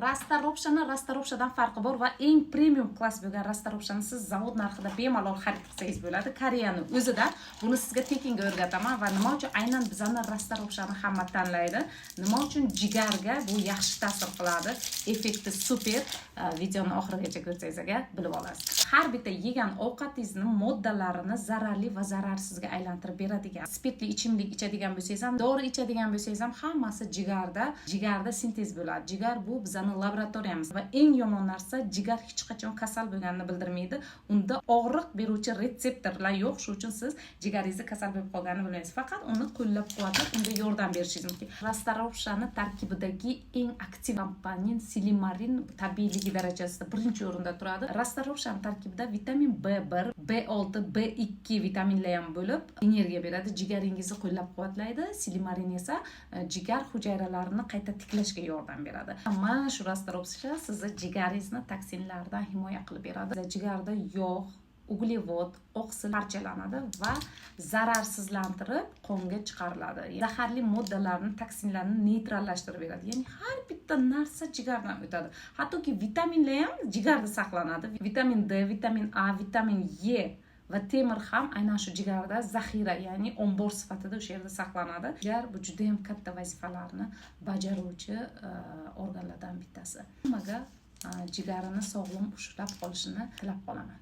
rastaropshadan farqi bor va eng premium klass bo'lgan rastaropshani siz zavod narxida bemalol xarid qilsangiz bo'ladi. Koreyani o'zida buni sizga tekinga o'rgataman va nima uchun aynan bizani rastaropshani hamma tanlaydi? Nima uchun jigarga bu yaxshi ta'sir qiladi? Effekti super. Videoni oxirigacha ko'rsangiz agar bilib olasiz. Har bitta yegan ovqatingizni moddalarini zararli va zararsizga aylantirib beradigan. Spirtli ichimlik ichadigan bo'lsangiz ham, dori ichadigan bo'lsangiz ham hammasi jigarda sintez bo'ladi. Jigar bu bizning laboratoriyamiz va eng yomon narsa jigar hech qachon kasal bo'lganini bildirmaydi. Unda og'riq beruvchi retseptorlar yo'q, shuning uchun siz jigaringizni kasal bo'lib qolganini bilmaysiz. Faqat uni qo'llab-quvvatlab, unga yordam berishingiz mumkin. Rastaropshani tarkibidagi eng aktiv komponent silimarin tabiiyligi darajasida birinchi o'rinda turadi. Rastaropshani tarkibida vitamin B1, B6, B2 vitaminlar ham bo'lib, energiya beradi, jigaringizni qo'llab-quvvatlaydi. Silimarin esa jigar hujayralarini qayta tiklashga yordam beradi. Mana shu rastaropsha sizni jigaringizni toksinlardan himoya qilib beradi. Jigarda yog', uglevod, oqsil parchalanadi va zararsizlantirib qonga chiqariladi. Zaharli moddalarni, toksinlarni neytrallashtirib beradi. Ya'ni har bitta narsa jigardan o'tadi. Hattoki vitaminlar ham jigarda saqlanadi. Vitamin D, vitamin A, vitamin E va temir ham aynan shu jigarda zaxira, ya'ni ombor sifatida o'sha yerda saqlanadi. Jigar bu juda ham katta vazifalarni bajaruvchi organlardan bittasi. Hammaga jigarini sog'lom ushlab qolishini tilab qolaman.